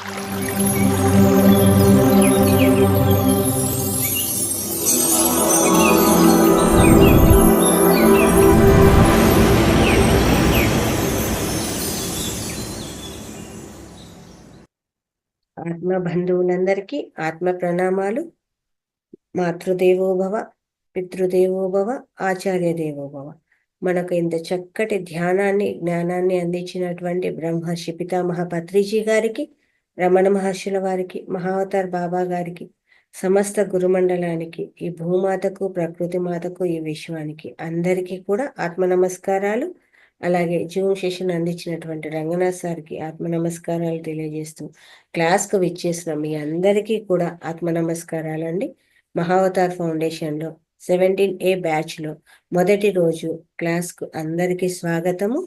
ఆత్మ బంధువులందరికీ ఆత్మ ప్రణామాలు. మాతృదేవోభవ, పితృదేవోభవ, ఆచార్య దేవోభవ. మనకు ఇంత చక్కటి ధ్యానాన్ని, జ్ఞానాన్ని అందించినటువంటి బ్రహ్మర్షి పితామహ పత్రిజీ గారికి, రమణ మహర్షుల వారికి, మహావతార్ బాబా గారికి, సమస్త గురుమండలానికి, ఈ భూమాతకు, ప్రకృతి మాతకు, ఈ విశ్వానికి అందరికీ కూడా ఆత్మ నమస్కారాలు. అలాగే జూమ్ సెషన్ అందించినటువంటి రంగనాథ్ సార్కి ఆత్మ నమస్కారాలు తెలియజేస్తూ క్లాస్కు విచ్చేసిన మీ అందరికీ కూడా ఆత్మ నమస్కారాలండి. మహావతార్ ఫౌండేషన్లో 17A బ్యాచ్లో మొదటి రోజు క్లాస్కు అందరికీ స్వాగతము.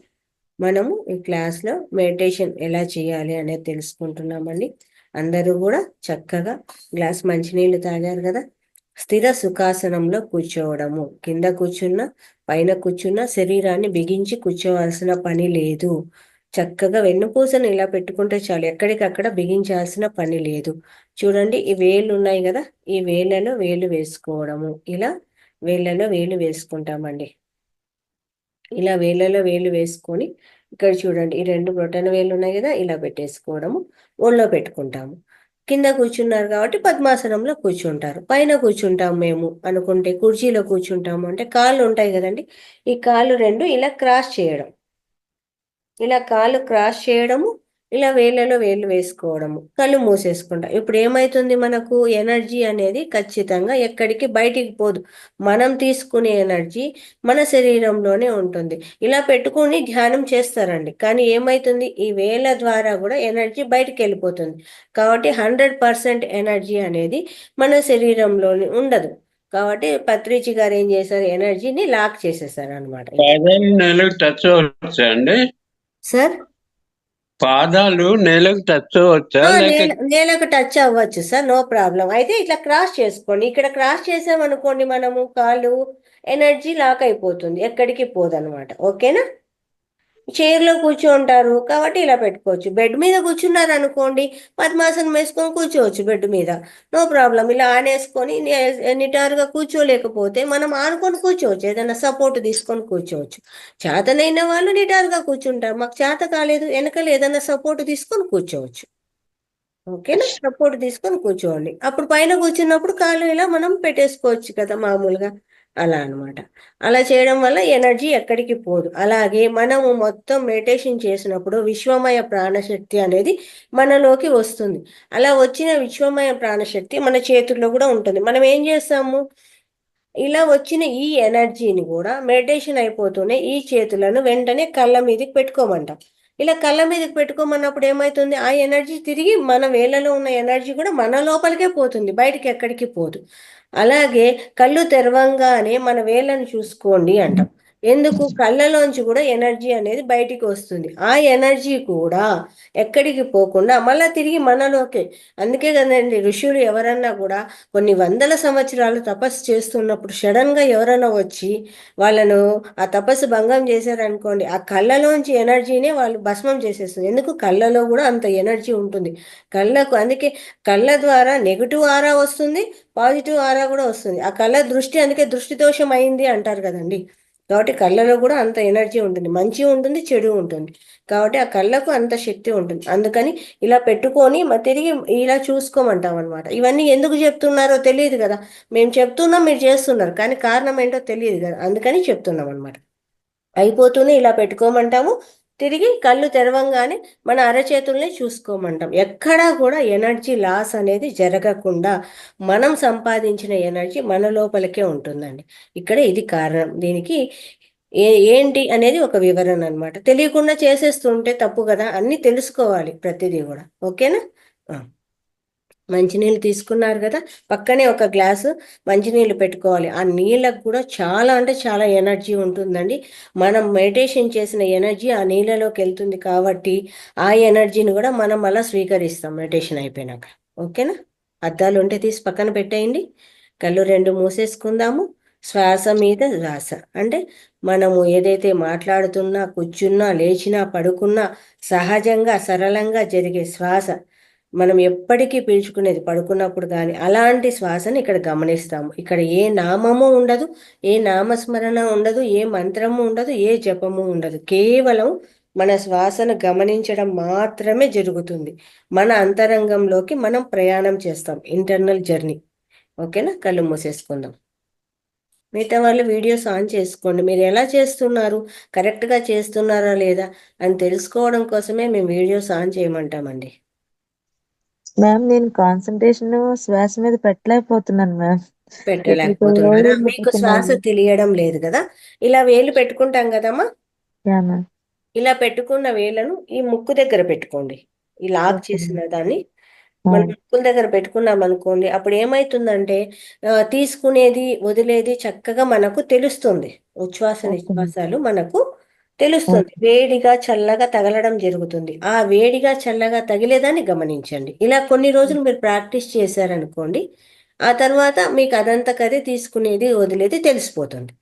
మనము ఈ క్లాస్లో మెడిటేషన్ ఎలా చేయాలి అనేది తెలుసుకుంటున్నామండి. అందరూ కూడా చక్కగా గ్లాస్ మంచినీళ్ళు తాగారు కదా. స్థిర సుఖాసనంలో కూర్చోవడము, కింద కూర్చున్న పైన కూర్చున్న శరీరాన్ని బిగించి కూర్చోవలసిన పని లేదు. చక్కగా వెన్నుపూసను ఇలా పెట్టుకుంటే చాలు, ఎక్కడికక్కడ బిగించాల్సిన పని లేదు. చూడండి, ఈ వేళ్ళు ఉన్నాయి కదా, ఈ వేళ్ళలో వేలు వేసుకోవడము. ఇలా వేళ్ళలో వేలు వేసుకుంటామండి. ఇలా వేళ్ళలో వేలు వేసుకొని ఇక్కడ చూడండి, ఈ రెండు బ్రొటన వేళ్ళు ఉన్నాయి కదా, ఇలా పెట్టేసుకోవడము. ఒళ్ళో పెట్టుకుంటాము. కింద కూర్చున్నారు కాబట్టి పద్మాసనంలో కూర్చుంటారు. పైన కూర్చుంటాం మేము అనుకుంటే కుర్చీలో కూర్చుంటాము అంటే కాళ్ళు ఉంటాయి కదండి, ఈ కాళ్ళు రెండు ఇలా క్రాస్ చేయడం, ఇలా కాళ్ళు క్రాస్ చేయడము, ఇలా వేళ్ళలో వేళ్ళు వేసుకోవడము, కళ్ళు మూసేసుకుంటాం. ఇప్పుడు ఏమవుతుంది, మనకు ఎనర్జీ అనేది ఖచ్చితంగా ఎక్కడికి బయటికి పోదు. మనం తీసుకునే ఎనర్జీ మన శరీరంలోనే ఉంటుంది. ఇలా పెట్టుకుని ధ్యానం చేస్తారండి, కానీ ఏమవుతుంది, ఈ వేళ్ళ ద్వారా కూడా ఎనర్జీ బయటికి వెళ్ళిపోతుంది. కాబట్టి 100% ఎనర్జీ అనేది మన శరీరంలోనే ఉండదు. కాబట్టి పత్రిజీ గారు ఏం చేశారు, ఎనర్జీని లాక్ చేసేసారు అనమాట. సార్, పాదాలు నేలకు టచ్ అవ్వచ్చా? నేలకు టచ్ అవ్వచ్చు సార్, నో ప్రాబ్లం. అయితే ఇట్లా క్రాస్ చేసుకోండి. ఇక్కడ క్రాస్ చేసామనుకోండి మనము, కాళ్ళు ఎనర్జీ లాక్ అయిపోతుంది, ఎక్కడికి పోదనమాట. ఓకేనా. చైర్లో కూర్చుంటారు కాబట్టి ఇలా పెట్టుకోవచ్చు. బెడ్ మీద కూర్చున్నారు అనుకోండి, పద్మాసనం వేసుకొని కూర్చోవచ్చు బెడ్ మీద, నో ప్రాబ్లం. ఇలా ఆనేసుకొని నిటారుగా కూర్చోలేకపోతే మనం ఆనుకొని కూర్చోవచ్చు, ఏదైనా సపోర్ట్ తీసుకొని కూర్చోవచ్చు. చేతనైన వాళ్ళు నిటారుగా కూర్చుంటారు, మాకు చేత కాలేదు వెనకాల ఏదైనా సపోర్ట్ తీసుకొని కూర్చోవచ్చు. ఓకేనా, సపోర్ట్ తీసుకొని కూర్చోండి. అప్పుడు పైన కూర్చున్నప్పుడు కాళ్ళు ఇలా మనం పెట్టేసుకోవచ్చు కదా మామూలుగా, అలా అనమాట. అలా చేయడం వల్ల ఎనర్జీ ఎక్కడికి పోదు. అలాగే మనము మొత్తం మెడిటేషన్ చేసినప్పుడు విశ్వమయ ప్రాణశక్తి అనేది మనలోకి వస్తుంది. అలా వచ్చిన విశ్వమయ ప్రాణశక్తి మన చేతుల్లో కూడా ఉంటుంది. మనం ఏం చేస్తాము, ఇలా వచ్చిన ఈ ఎనర్జీని కూడా మెడిటేషన్ అయిపోతూనే ఈ చేతులను వెంటనే కళ్ళ మీదకి పెట్టుకోమంటాం. ఇలా కళ్ళ మీదకి పెట్టుకోమన్నప్పుడు ఏమవుతుంది, ఆ ఎనర్జీ తిరిగి మన వేళ్ళలో ఉన్న ఎనర్జీ కూడా మన లోపలికే పోతుంది, బయటికి ఎక్కడికి పోదు. అలాగే కళ్ళు తెరవంగానే మన వేళ్ళను చూసుకోండి అంటాం. ఎందుకు, కళ్ళలోంచి కూడా ఎనర్జీ అనేది బయటికి వస్తుంది. ఆ ఎనర్జీ కూడా ఎక్కడికి పోకుండా మళ్ళీ తిరిగి మనలోకే. అందుకే కదండి ఋషులు ఎవరన్నా కూడా కొన్ని వందల సంవత్సరాలు తపస్సు చేస్తున్నప్పుడు సడన్గా ఎవరైనా వచ్చి వాళ్ళను ఆ తపస్సు భంగం చేశారనుకోండి, ఆ కళ్ళలోంచి ఎనర్జీనే వాళ్ళు భస్మం చేసేస్తుంది. ఎందుకు, కళ్ళలో కూడా అంత ఎనర్జీ ఉంటుంది కళ్ళకు. అందుకే కళ్ళ ద్వారా నెగిటివ్ ఆరా వస్తుంది, పాజిటివ్ ఆరా కూడా వస్తుంది. ఆ కళ్ళ దృష్టి, అందుకే దృష్టి దోషం అయింది అంటారు కదండి. కాబట్టి కళ్ళలో కూడా అంత ఎనర్జీ ఉంటుంది, మంచి ఉంటుంది, చెడు ఉంటుంది. కాబట్టి ఆ కళ్ళకు అంత శక్తి ఉంటుంది. అందుకని ఇలా పెట్టుకొని తిరిగి ఇలా చూసుకోమంటాం అనమాట. ఇవన్నీ ఎందుకు చెప్తున్నారో తెలియదు కదా, మేము చెప్తున్నాం, మీరు చేస్తున్నారు, కానీ కారణం ఏంటో తెలియదు కదా, అందుకని చెప్తున్నాం అనమాట. అయిపోతూనే ఇలా పెట్టుకోమంటాము, తిరిగి కళ్ళు తెరవంగానే మన అరచేతుల్ని చూసుకోమంటాం. ఎక్కడా కూడా ఎనర్జీ లాస్ అనేది జరగకుండా మనం సంపాదించిన ఎనర్జీ మన లోపలికే ఉంటుందండి. ఇక్కడ ఇది కారణం. దీనికి ఏంటి అనేది ఒక వివరణ అనమాట. తెలియకుండా చేసేస్తుంటే తప్పు కదా, అన్నీ తెలుసుకోవాలి ప్రతిదీ కూడా. ఓకేనా. మంచినీళ్ళు తీసుకున్నారు కదా, పక్కనే ఒక గ్లాసు మంచినీళ్ళు పెట్టుకోవాలి. ఆ నీళ్ళకు కూడా చాలా అంటే చాలా ఎనర్జీ ఉంటుందండి. మనం మెడిటేషన్ చేసిన ఎనర్జీ ఆ నీళ్ళలోకి వెళ్తుంది కాబట్టి ఆ ఎనర్జీని కూడా మనం అలా స్వీకరిస్తాం మెడిటేషన్ అయిపోయినాక. ఓకేనా. అద్దాలు ఉంటే తీసి పక్కన పెట్టేయండి. కళ్ళు రెండు మూసేసుకుందాము. శ్వాస మీద శ్వాస అంటే మనము ఏదైతే మాట్లాడుతున్నా, కూర్చున్నా, లేచినా, పడుకున్నా సహజంగా సరళంగా జరిగే శ్వాస మనం ఎప్పటికీ పీల్చుకునేది పడుకున్నప్పుడు కానీ అలాంటి శ్వాసని ఇక్కడ గమనిస్తాము. ఇక్కడ ఏ నామము ఉండదు, ఏ నామస్మరణ ఉండదు, ఏ మంత్రము ఉండదు, ఏ జపము ఉండదు. కేవలం మన శ్వాసను గమనించడం మాత్రమే జరుగుతుంది. మన అంతరంగంలోకి మనం ప్రయాణం చేస్తాం, ఇంటర్నల్ జర్నీ. ఓకేనా? కళ్ళు మూసేసుకుందాం. మిగతా వాళ్ళు వీడియోస్ ఆన్ చేసుకోండి. మీరు ఎలా చేస్తున్నారు, కరెక్ట్గా చేస్తున్నారా లేదా అని తెలుసుకోవడం కోసమే మేము వీడియోస్ ఆన్ చేయమంటామండి. మ్యామ్ నేను కాన్సన్ట్రేషన్ శ్వాస మీద పెట్టలేకపోతున్నాను మ్యామ్. పెట్టలేకపోతున్నారా? మీకు శ్వాస తెలియడం లేదు కదా. ఇలా వేలు పెట్టుకుంటాం కదమ్మా, ఇలా పెట్టుకున్న వేలను ఈ ముక్కు దగ్గర పెట్టుకోండి. ఈ లాక్ చేసిన దాన్ని మన ముక్కుల దగ్గర పెట్టుకున్నాం అనుకోండి, అప్పుడు ఏమైతుందంటే తీసుకునేది వదిలేది చక్కగా మనకు తెలుస్తుంది. ఉచ్ఛ్వాస నిశ్వాసాలు మనకు తెలుస్తుంది. వేడిగా చల్లగా తగలడం జరుగుతుంది. ఆ వేడిగా చల్లగా తగిలేదాన్ని గమనించండి. ఇలా కొన్ని రోజులు మీరు ప్రాక్టీస్ చేశారనుకోండి, ఆ తర్వాత మీకు అదంతకదే తీసుకునేది వదిలేది తెలిసిపోతుంది.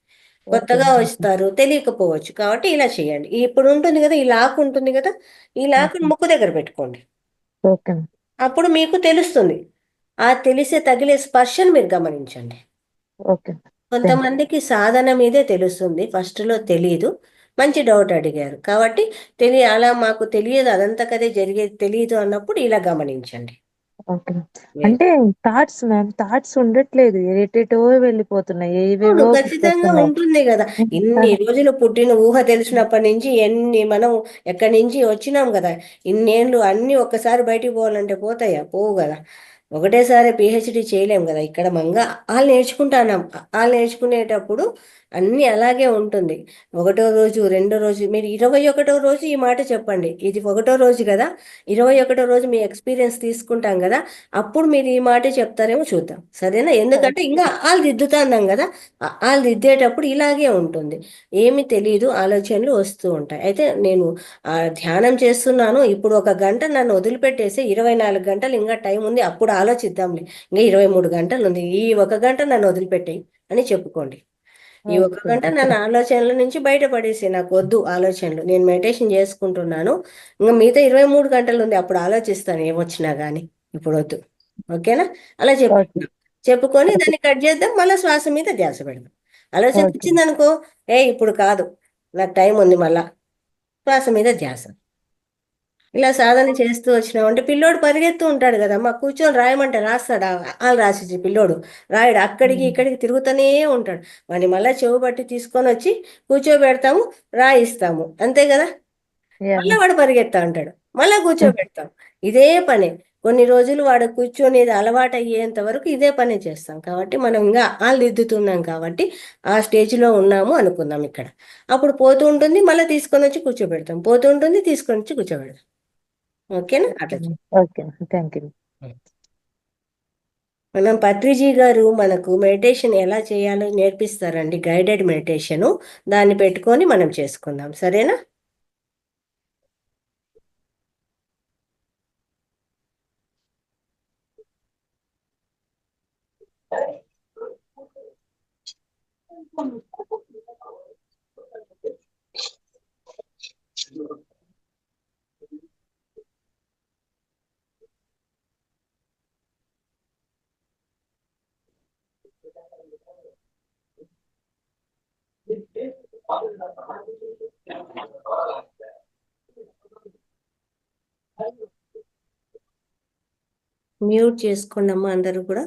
కొత్తగా వస్తారు, తెలియకపోవచ్చు. కాబట్టి ఇలా చేయండి. ఇప్పుడు ఉంటుంది కదా, ఈ లాక్ ఉంటుంది కదా, ఈ లాక్ ముక్కు దగ్గర పెట్టుకోండి. అప్పుడు మీకు తెలుస్తుంది. ఆ తెలిసే తగిలే స్పర్శను మీరు గమనించండి. కొంతమందికి సాధన మీదే తెలుస్తుంది, ఫస్ట్లో తెలియదు. మంచి డౌట్ అడిగారు కాబట్టి అలా మాకు తెలియదు, అదంతకదే జరిగేది తెలియదు అన్నప్పుడు ఇలా గమనించండి. అంటే థాట్స్ ఉండట్లేదు, ఏటేటో వెళ్ళిపోతున్నాయి, అవును, ఏవేవో ఖచ్చితంగా ఉంటుంది కదా. ఇన్ని రోజులు పుట్టిన ఊహ తెలిసినప్పటి నుంచి మనం ఎక్కడి నుంచి వచ్చినాం కదా, ఇన్నేళ్ళు అన్ని ఒక్కసారి బయటికి పోవాలంటే పోతాయా? పోవు కదా. ఒకటేసారి పిహెచ్డి చేయలేం కదా. ఇక్కడ మంగా వాళ్ళు నేర్చుకుంటున్నాం. వాళ్ళు నేర్చుకునేటప్పుడు అన్నీ అలాగే ఉంటుంది. ఒకటో రోజు, రెండో రోజు, మీరు 21వ రోజు ఈ మాట చెప్పండి. ఇది 1వ రోజు కదా, 21వ రోజు మీ ఎక్స్పీరియన్స్ తీసుకుంటాం కదా, అప్పుడు మీరు ఈ మాట చెప్తారేమో చూద్దాం. సరేనా? ఎందుకంటే ఇంకా వాళ్ళు దిద్దుతాన్నాం కదా, వాళ్ళు దిద్దేటప్పుడు ఇలాగే ఉంటుంది. ఏమి తెలియదు, ఆలోచనలు వస్తూ ఉంటాయి. అయితే నేను ధ్యానం చేస్తున్నాను ఇప్పుడు, 1 గంట నన్ను వదిలిపెట్టేసి 24 గంటలు ఇంకా టైం ఉంది, అప్పుడు ఆలోచిద్దాంలే, ఇంకా 23 గంటలు ఉంది, ఈ 1 గంట నన్ను వదిలిపెట్టాయి అని చెప్పుకోండి. ఈ 1 గంట నన్ను ఆలోచనల నుంచి బయటపడేసి, నాకు వద్దు ఆలోచనలు, నేను మెడిటేషన్ చేసుకుంటున్నాను, ఇంకా మిగతా 23 గంటలు ఉంది, అప్పుడు ఆలోచిస్తాను ఏమొచ్చినా కానీ, ఇప్పుడు వద్దు. ఓకేనా? అలా చెప్పుకొని దాన్ని కట్ చేద్దాం, మళ్ళీ శ్వాస మీద ధ్యాస పెడదాం. ఆలోచన వచ్చిందనుకో, ఇప్పుడు కాదు, నాకు టైం ఉంది, మళ్ళా శ్వాస మీద ధ్యాస. ఇలా సాధన చేస్తూ వచ్చినామంటే పిల్లోడు పరిగెత్తూ ఉంటాడు కదమ్మా, కూర్చొని రాయమంటే రాస్తాడా? వాళ్ళు రాసిచ్చి పిల్లోడు రాయడు, అక్కడికి ఇక్కడికి తిరుగుతూనే ఉంటాడు. వాడిని మళ్ళీ చెవు బట్టి తీసుకొని వచ్చి కూర్చోబెడతాము, రాయిస్తాము, అంతే కదా. మళ్ళీ వాడు పరిగెత్తా అంటాడు, మళ్ళీ కూర్చోబెడతాం. ఇదే పని కొన్ని రోజులు వాడు కూర్చొనేది అలవాటు అయ్యేంత వరకు ఇదే పని చేస్తాం. కాబట్టి మనం ఇంకా వాళ్ళు దిద్దుతున్నాం కాబట్టి ఆ స్టేజ్లో ఉన్నాము అనుకుందాం ఇక్కడ. అప్పుడు పోతూ ఉంటుంది, మళ్ళీ తీసుకొని వచ్చి కూర్చోబెడతాం, పోతూ ఉంటుంది, తీసుకొని వచ్చి కూర్చోబెడతాం. ఓకేనా? అట్లా థ్యాంక్ యూ. మనం పత్రిజీ గారు మనకు మెడిటేషన్ ఎలా చేయాలో నేర్పిస్తారండి, గైడెడ్ మెడిటేషను. దాన్ని పెట్టుకొని మనం చేసుకుందాం, సరేనా? మ్యూట్ చేసుకోండి అమ్మా అందరూ కూడా.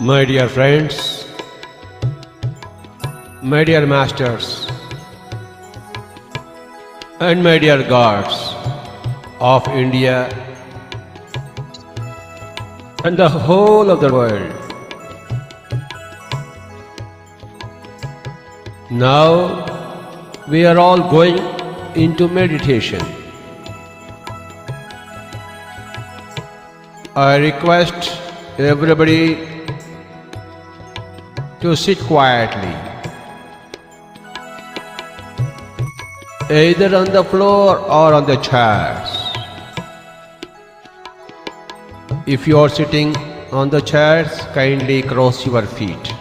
My dear friends, my dear masters, and my dear gods of India and the whole of the world. Now we are all going into meditation. I request everybody to sit quietly, either on the floor or on the chairs. If you are sitting on the chairs, kindly cross your feet.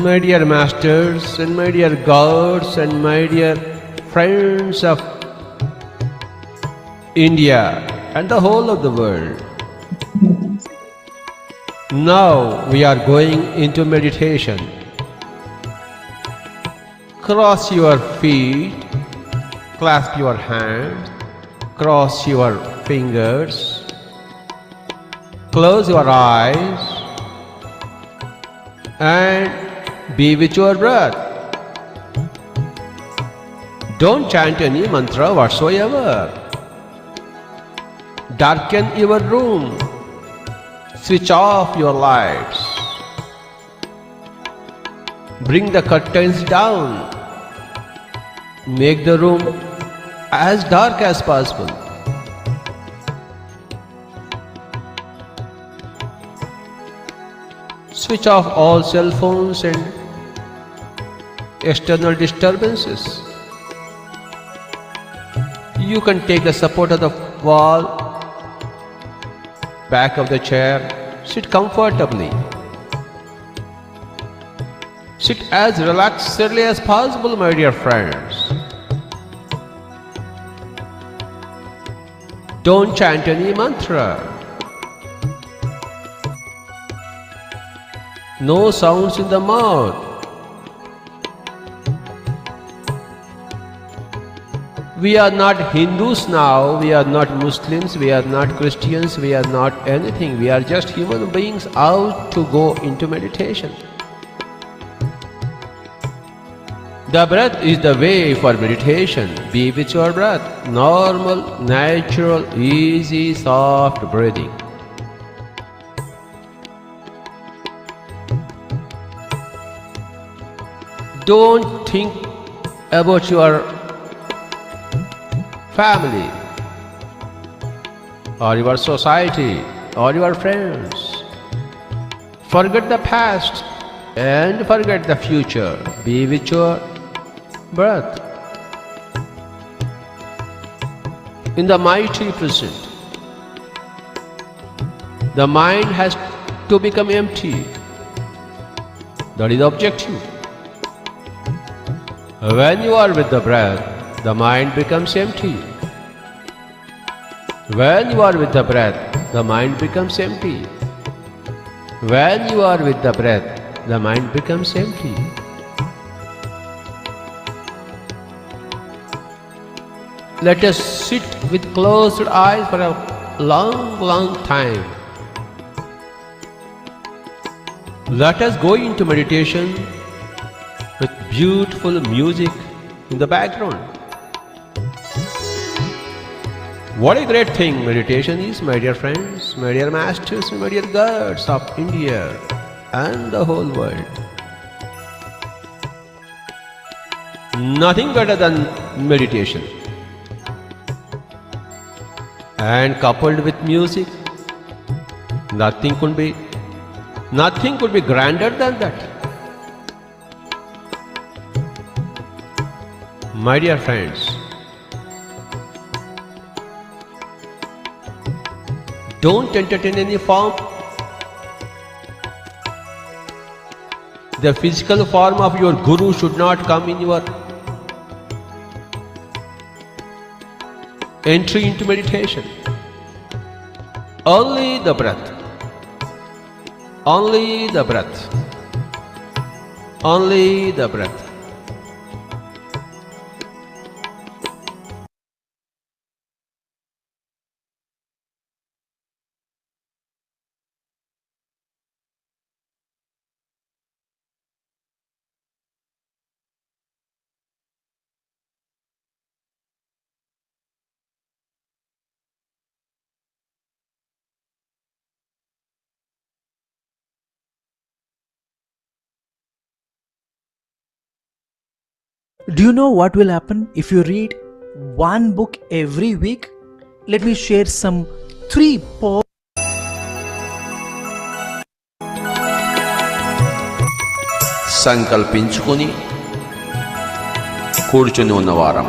My dear masters and my dear gods and my dear friends of India and the whole of the world. Now we are going into meditation. Cross your feet, clasp your hands, cross your fingers, close your eyes and be with your breath. Don't chant any mantra whatsoever. Darken your room. Switch off your lights. Bring the curtains down. Make the room as dark as possible. Switch off all cell phones and external disturbances. You can take the support of the wall, back of the chair, sit comfortably. Sit as relaxedly as possible, my dear friends. Don't chant any mantra. No sounds in the mouth. We are not Hindus now, we are not Muslims, we are not Christians, we are not anything. We are just human beings out to go into meditation. The breath is the way for meditation. Be with your breath. Normal, natural, easy, soft breathing. Don't think about your family or your society or your friends. Forget the past and forget the future. Be with your breath. In the mighty present, the mind has to become empty. That is the objective. When you are with the breath, the mind becomes empty. When you are with the breath, the mind becomes empty. When you are with the breath, the mind becomes empty. Let us sit with closed eyes for a long time. Let us go into meditation with beautiful music in the background. What a great thing meditation is, my dear friends, my dear masters, my dear gods of India and the whole world. Nothing better than meditation. And coupled with music, nothing could be grander than that. My dear friends, don't entertain any form. The physical form of your guru should not come in your entry into meditation. Only the breath. Only the breath. Only the breath. Do you know what will happen if you read one book every week? Let me share some 3 points. సంకల్పించుకొని కూర్చుని ఉన్నవారం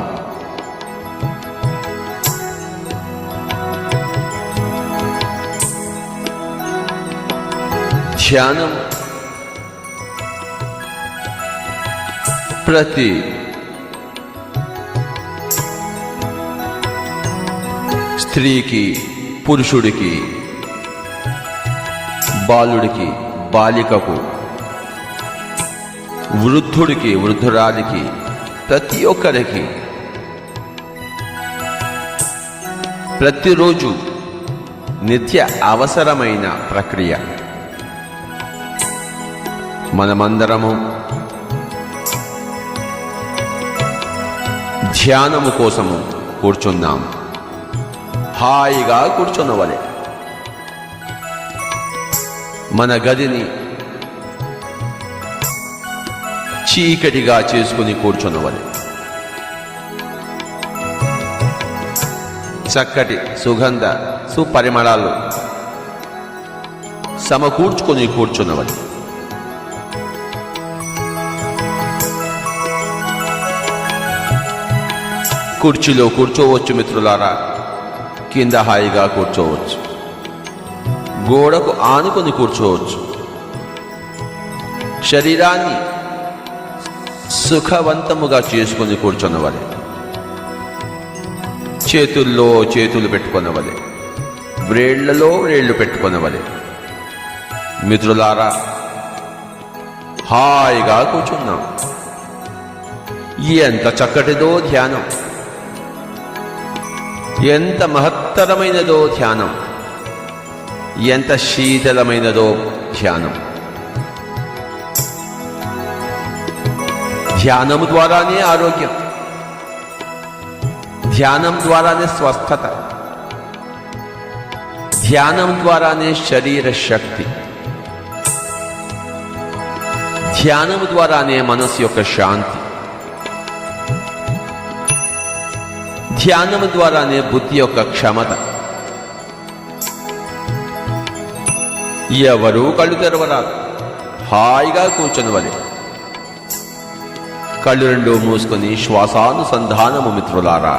ధ్యానం ప్రతి స్త్రీకి, పురుషుడికి, బాలుడికి, బాలికకు, వృద్ధుడికి, వృద్ధురాలికి, ప్రతి ఒక్కరికి ప్రతిరోజు నిత్య అవసరమైన ప్రక్రియ. మనమందరము ధ్యానము కోసము కూర్చుందాం. హాయిగా కూర్చున్నవలే. మన గదిని చీకటిగా చేసుకుని కూర్చున్నవలే. చక్కటి సుగంధ సుపరిమళాలు సమకూర్చుకొని కూర్చున్నవలే. కుర్చీలో కూర్చోవచ్చు మిత్రులారా, కింద హాయిగా కూర్చోవచ్చు, గోడకు ఆనుకొని కూర్చోవచ్చు. శరీరాన్ని సుఖవంతముగా చేసుకొని కూర్చున్నవలే. చేతుల్లో చేతులు పెట్టుకున్నవలే, వ్రేళ్లలో వ్రేళ్లు పెట్టుకున్నవలే. మిత్రులారా, హాయిగా కూర్చున్నాం. ఎంత చక్కటిదో ధ్యానం, ఎంత మహత్తరమైనదో ధ్యానం, ఎంత శీతలమైనదో ధ్యానం. ధ్యానము ద్వారానే ఆరోగ్యం, ధ్యానం ద్వారానే స్వస్థత, ధ్యానం ద్వారానే శరీర శక్తి, ధ్యానం ద్వారానే మనసు యొక్క శాంతి, ధ్యానం ద్వారానే బుద్ధి యొక్క క్షమత. ఎవరూ కళ్ళు తెరవరాదు, హాయిగా కూర్చొనివలే. కళ్ళు రెండు మూసుకొని శ్వాసానుసంధానము మిత్రులారా.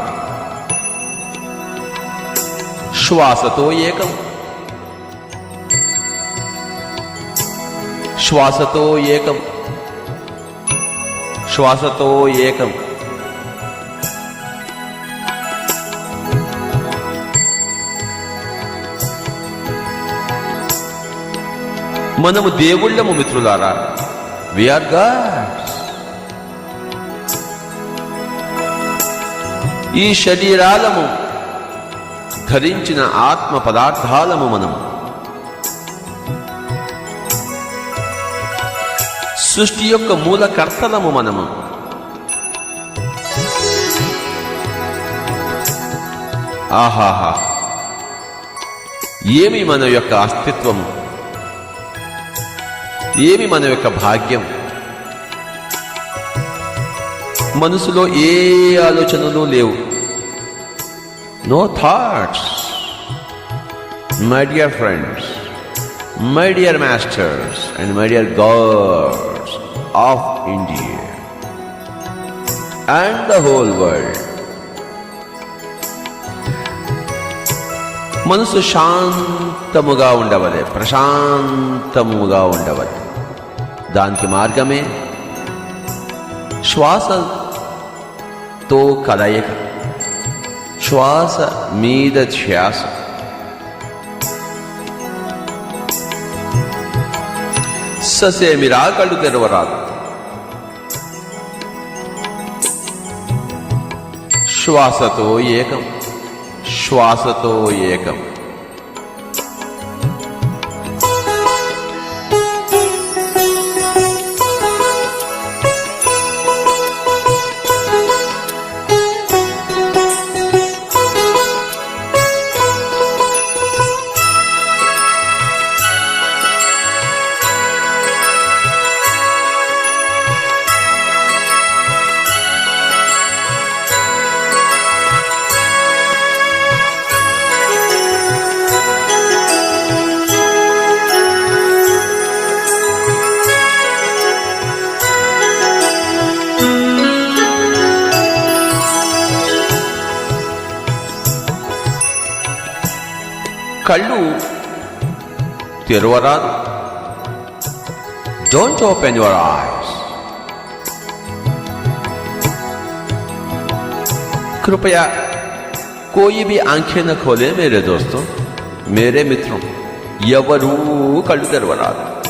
శ్వాసతో ఏకం, శ్వాసతో ఏకం, శ్వాసతో ఏకం. మనము దేవుళ్ళము మిత్రులారా. We are gods. ఈ శరీరాలము ధరించిన ఆత్మ పదార్థాలము మనము. సృష్టి యొక్క మూలకర్తలము మనము. ఆహాహా, ఏమి మన యొక్క అస్తిత్వము, ఏమి మన యొక్క భాగ్యం. మనసులో ఏ ఆలోచనలు లేవు. No thoughts. My dear friends, my dear masters and my dear gods of India and the whole world. మనసు శాంతముగా ఉండవలే, ప్రశాంతముగా ఉండవలే. దానికి మార్గమే శ్వాసతో కలయిక, శ్వాస మీద ధ్యాస. ససేమిరా కళ్ళు తెరవరాదు. శ్వాసతో ఏకం, శ్వాసతో ఏకం. కళ్ళు తెరవరాదు. Don't open your eyes. कृपया कोई भी आंखें न खोले मेरे दोस्तों, मेरे मित्रों. ఎవరూ కళ్ళు తెరవరాదు.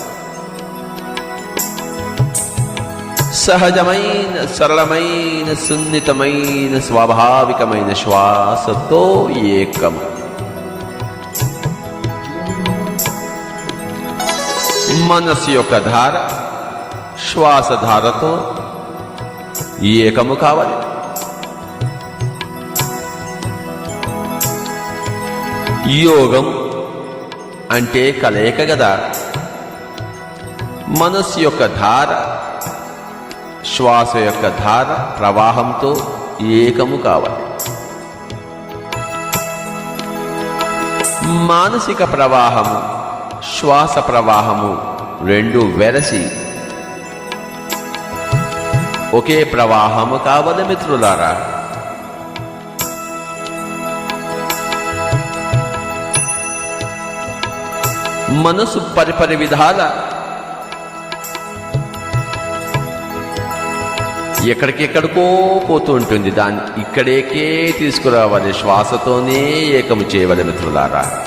సహజమైన, సరళమైన, సున్నితమైన, స్వాభావికమైన శ్వాసతో ఏకం. మనస్సు యొక్క ధార శ్వాస ధారతో ఏకము కావాలి. యోగం అంటే కలయిక కదా. మనస్సు యొక్క ధార శ్వాస యొక్క ధార ప్రవాహంతో ఏకము కావాలి. మానసిక ప్రవాహము శ్వాస ప్రవాహము రెండు వెరసి ఒకే ప్రవాహము కావాలి మిత్రులారా. మనసు పరిపరి విధాల ఎక్కడికెక్కడికో పోతూ ఉంటుంది. దాన్ని ఇక్కడికే తీసుకురావాలి. శ్వాసతోనే ఏకము చేయవాలి మిత్రులారా.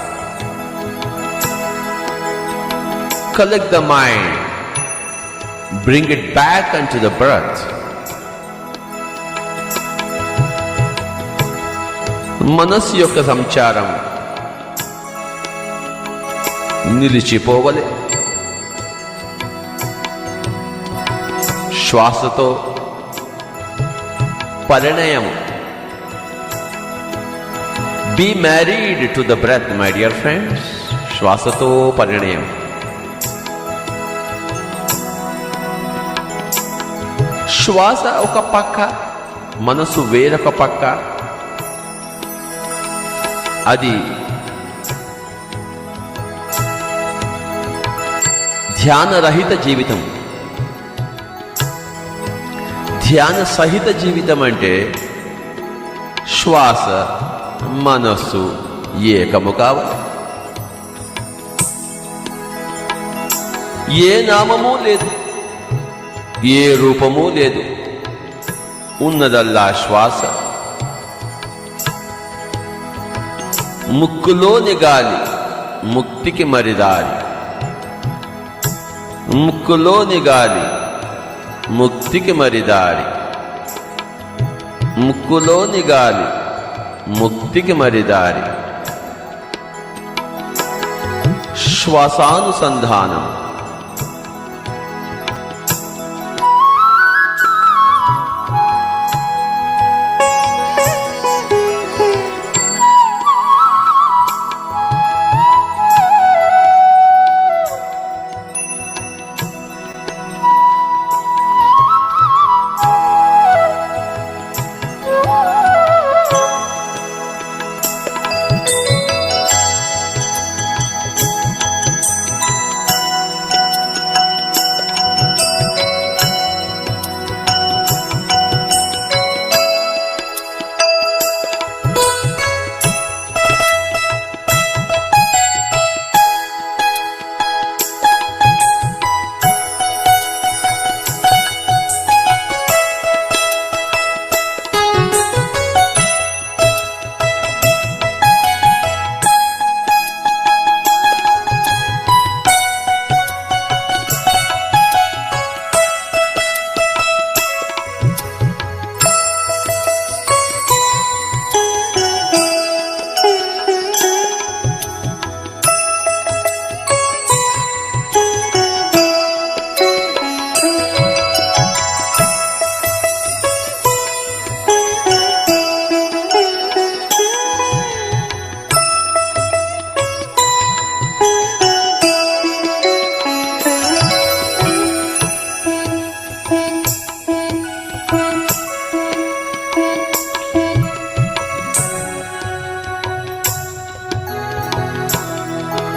Collect the mind, bring it back unto the breath. మనస్సు యొక్క సంచారం నిలిచిపోవలే. శ్వాసతో పరిణయం. Be married to the breath, my dear friends. శ్వాసతో పరిణయం. శ్వాస ఒక పక్క, మనసు వేరొక పక్క. అది ధ్యానరహిత జీవితం. ధ్యాన సహిత జీవితం అంటే శ్వాస మనస్సు ఏకము కావాలి. ఏ నామము లేదు, ఏ రూపము లేదు, ఉన్నదల్లా శ్వాస. ముక్కులోని గాలి ముక్తికి మరిదారి. ముక్కులోని గాలి ముక్తికి మరిదారి. ముక్కులోని గాలి ముక్తికి మరిదారి. శ్వాసానుసంధానం.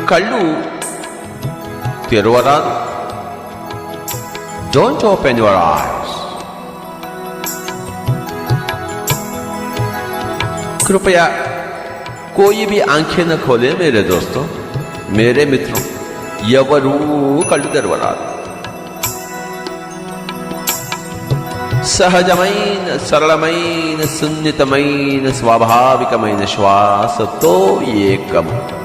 కళ్ళు తెరవరాదు. Don't open your eyes. कृपया कोई भी आंखें न खोले मेरे दोस्तों, मेरे मित्रों, ఎవరూ కళ్ళు తెరవరాదు. సహజమైన, సరళమైన, సున్నితమైన, స్వాభావికమైన శ్వాసతో ఏకము.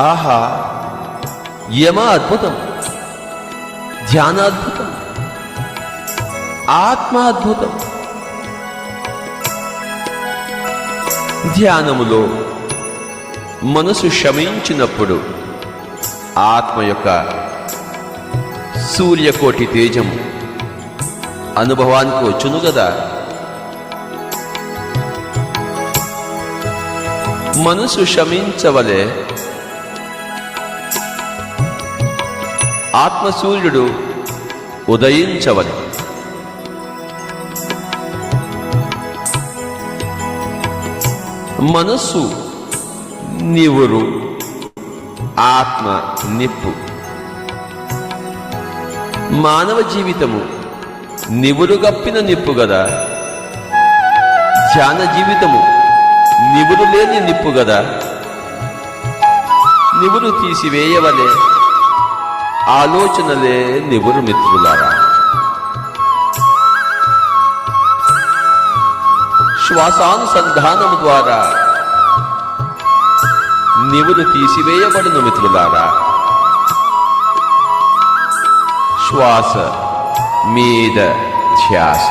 ఆహా, యమ అద్భుతం, ధ్యానాద్భుతం, ఆత్మాద్భుతం. ధ్యానములో మనసు శమించినప్పుడు ఆత్మ యొక్క సూర్యకోటి తేజం అనుభవానికి వచ్చును గదా. మనసు శమించవలే ఆత్మసూర్యుడు ఉదయించవలె. మనస్సు నివురు, ఆత్మ నిప్పు. మానవ జీవితము నివురుగప్పిన నిప్పు గదా. ధ్యాన జీవితము నివురు లేని నిప్పు గదా. నివురు తీసివేయవలే ఆలోచనలే నివురు మిత్రులారా. శ్వాసానుసంధానము ద్వారా నివురు తీసివేయబడును మిత్రులారా. శ్వాస మీద ధ్యాస.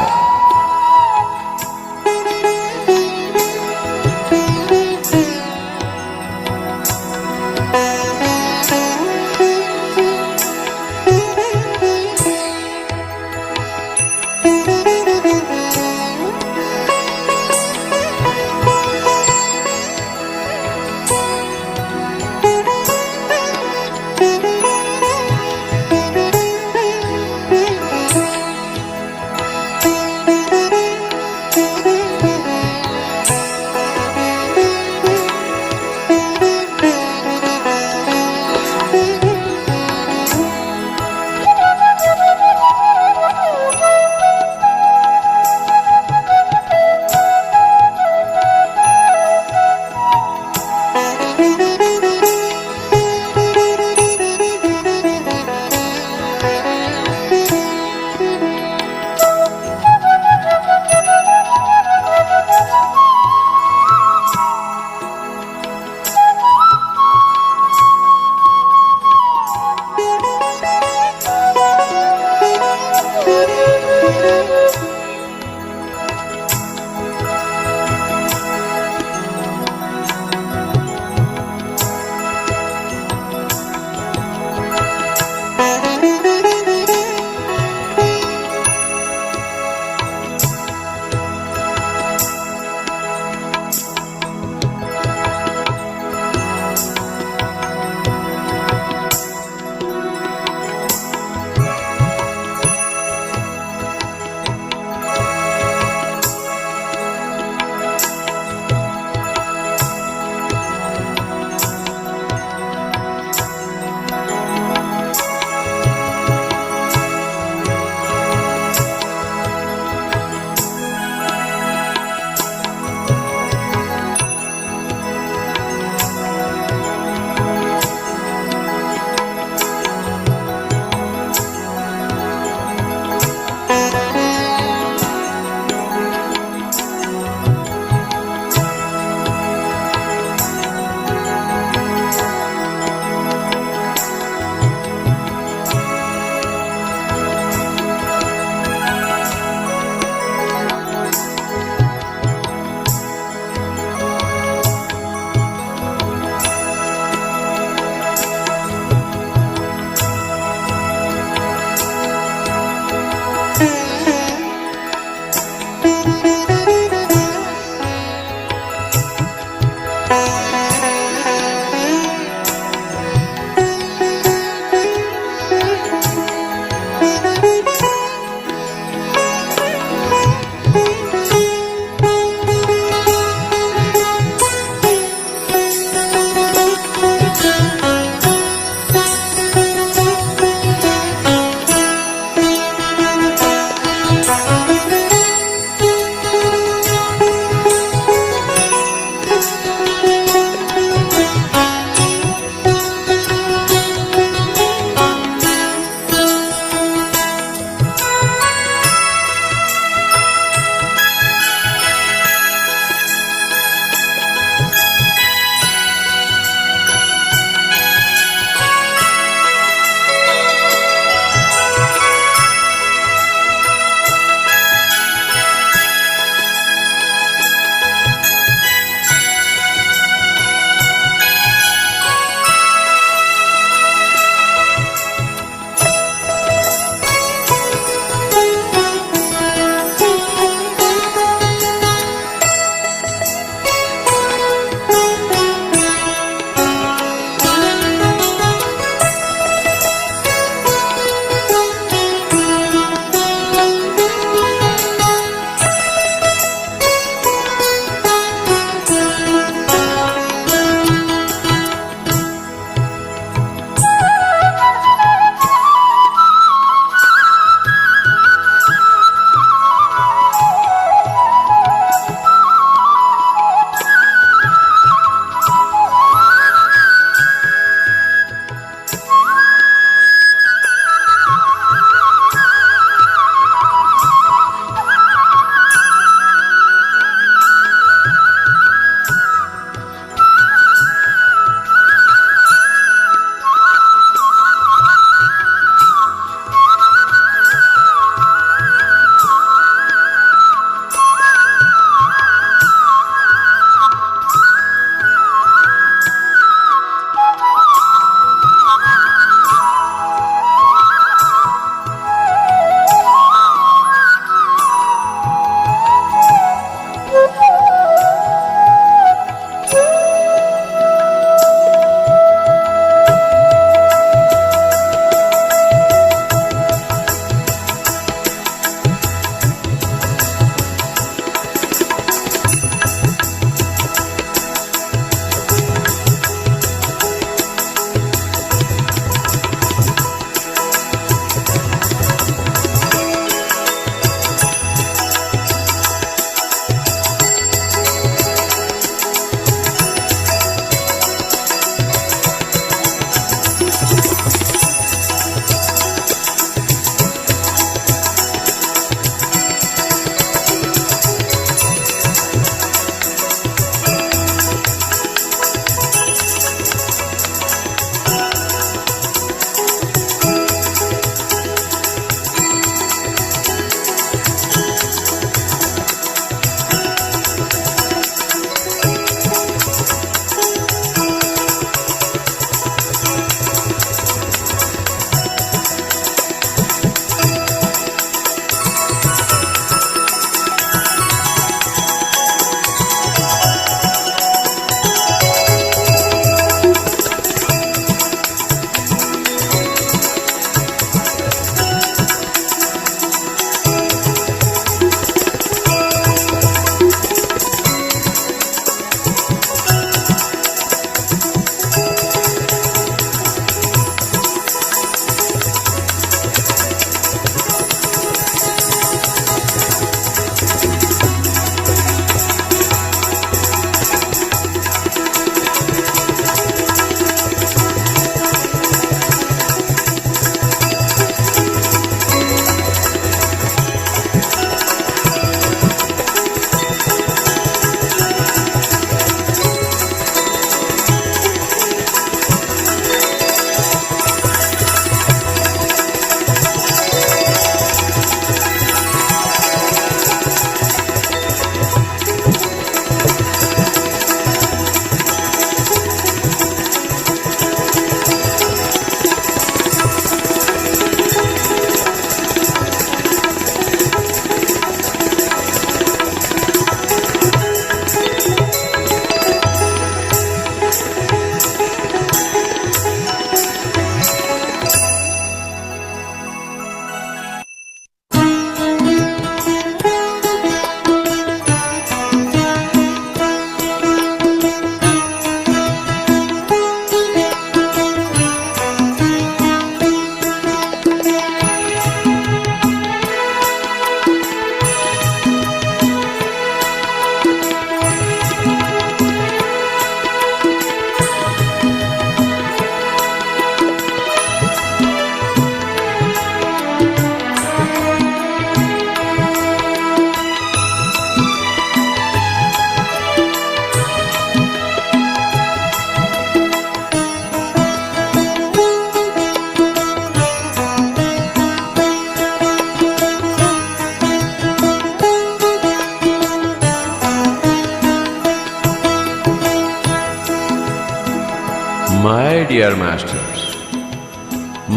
dear masters,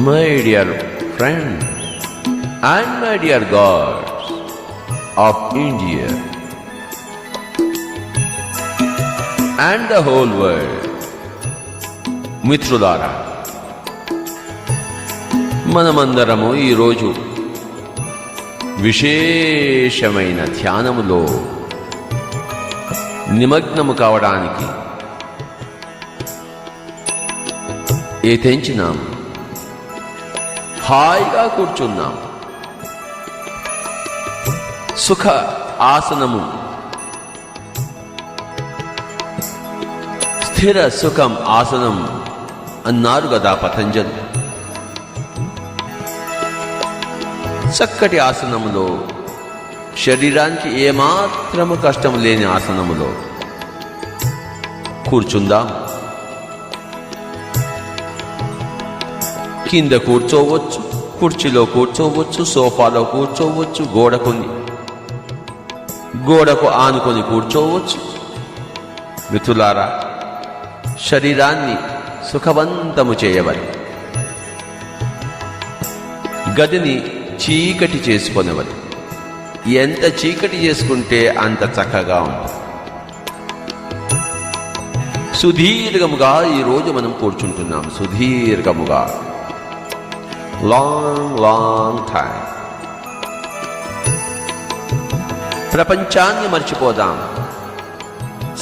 my dear friends, and my dear gods of India and the whole world, మిత్రులారా, మనమందరము ఈరోజు విశేషమైన ధ్యానములో నిమగ్నము కావడానికి ఏతెంచినాం, హాయిగా కూర్చున్నాం. సుఖ ఆసనము, స్థిర సుఖం ఆసనం అన్నారు కదా పతంజలి. చక్కటి ఆసనములో, శరీరానికి ఏమాత్రము కష్టం లేని ఆసనములో కూర్చుందాం. కింద కూర్చోవచ్చు, కుర్చీలో కూర్చోవచ్చు, సోఫాలో కూర్చోవచ్చు, గోడకు ఆనుకొని కూర్చోవచ్చు. మిత్రులారా, శరీరాన్ని సుఖవంతము చేయవలె, గదిని చీకటి చేసుకొనవలె. ఎంత చీకటి చేసుకుంటే అంత చక్కగా ఉంటుంది. సుదీర్ఘముగా ఈరోజు మనం కూర్చుంటున్నాం. సుదీర్ఘముగా, లాంగ్ టైం. ప్రపంచాన్ని మర్చిపోదాం,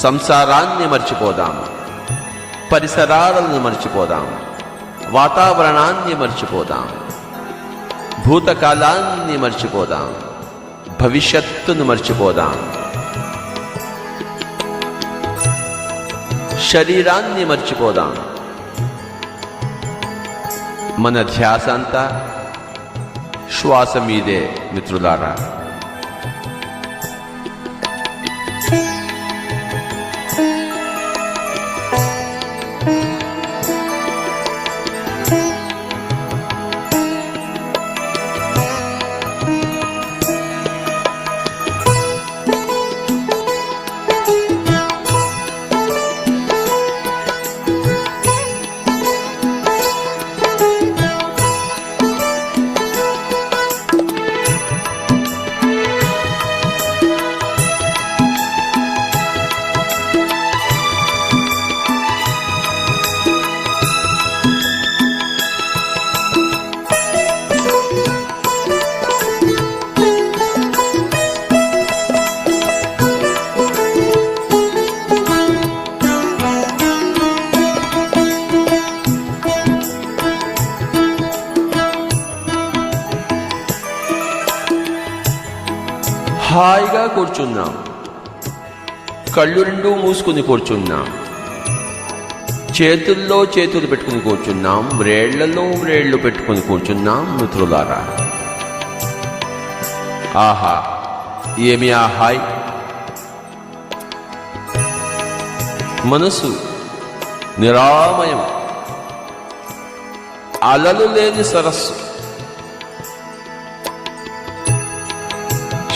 సంసారాన్ని మర్చిపోదాం, పరిసరాలను మర్చిపోదాం, వాతావరణాన్ని మర్చిపోదాం, భూతకాలాన్ని మర్చిపోదాం, భవిష్యత్తును మర్చిపోదాం, శరీరాన్ని మర్చిపోదాం. మన ధ్యాస అంతా శ్వాస మీదే మిత్రులారా. హాయిగా కూర్చున్నాం, కళ్ళు రెండు మూసుకుని కూర్చున్నాం, చేతుల్లో చేతులు పెట్టుకుని కూర్చున్నాం, వ్రేళ్లలో వ్రేళ్లు పెట్టుకుని కూర్చున్నాం. మిత్రులారా, ఆహా, ఏమి ఆ హాయ్! మనసు నిరామయం, అలలు లేని సరస్సు,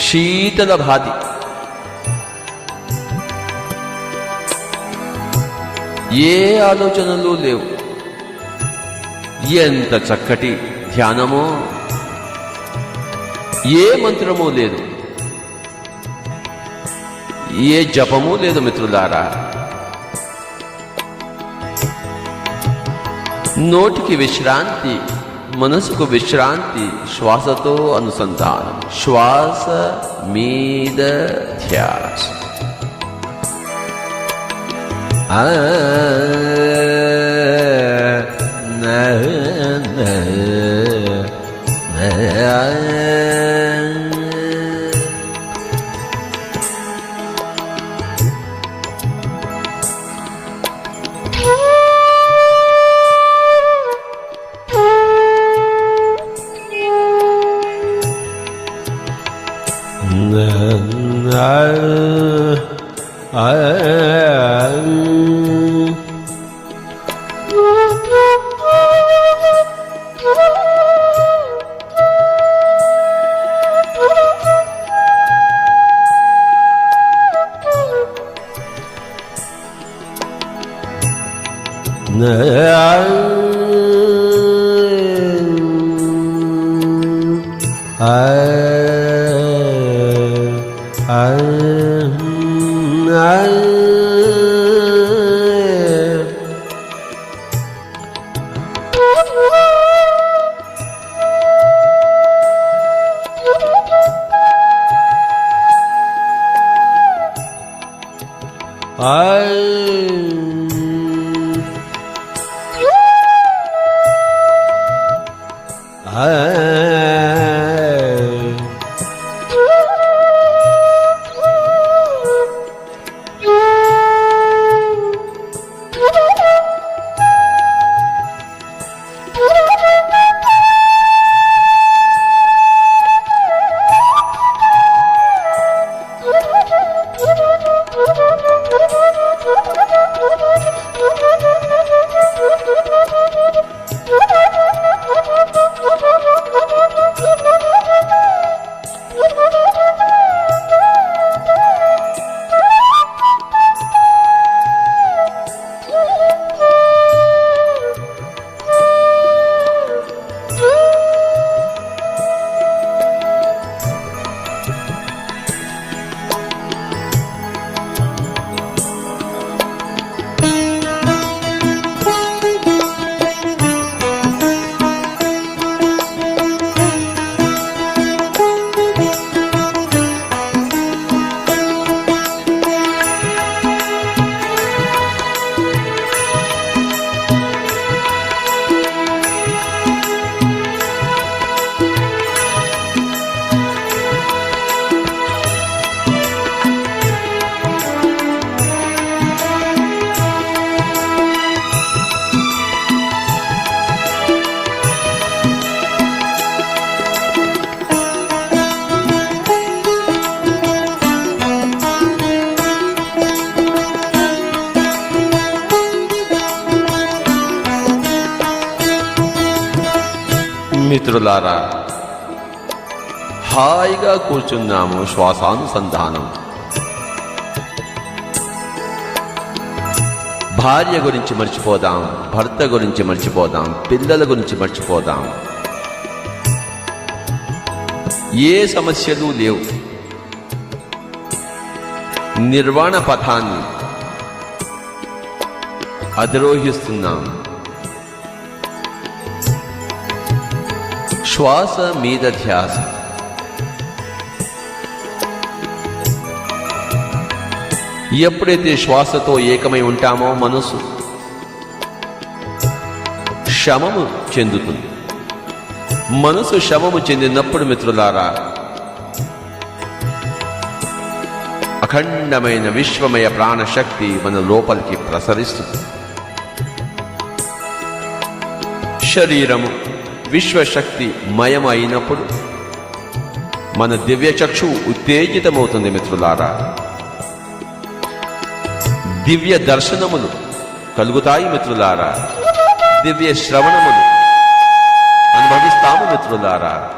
శీతల భాతి. ఏ ఆలోచనలు లేవు. ఎంత చక్కటి ధ్యానమో! ఏ మంత్రమూ లేదు, ఏ జపము లేదు మిత్రులారా. నోటికి విశ్రాంతి, మనసుకు విశ్రాంతి, శ్వాసతో అనుసంధానం, శ్వాస మీద ధ్యాస. మిత్రులారా, హాయిగా కూర్చున్నాము. శ్వాసానుసంధానం. భార్య గురించి మర్చిపోదాం, భర్త గురించి మర్చిపోదాం, పిల్లల గురించి మర్చిపోదాం. ఏ సమస్యలు లేవు. నిర్వాణ పథాన్ని అధిరోహిస్తున్నాం. శ్వాస మీద ధ్యాస. ఎప్పుడైతే శ్వాసతో ఏకమై ఉంటామో మనసు శమము చెందుతుంది. మనసు శమము చెందినప్పుడు మిత్రులారా, అఖండమైన విశ్వమయ ప్రాణశక్తి మన లోపలికి ప్రసరిస్తుంది. శరీరము విశ్వశక్తి మయం అయినప్పుడు మన దివ్య చక్షువు ఉత్తేజితమవుతుంది మిత్రులారా. దివ్య దర్శనములు కలుగుతాయి మిత్రులారా. దివ్య శ్రవణములు అనుభవిస్తాము మిత్రులారా.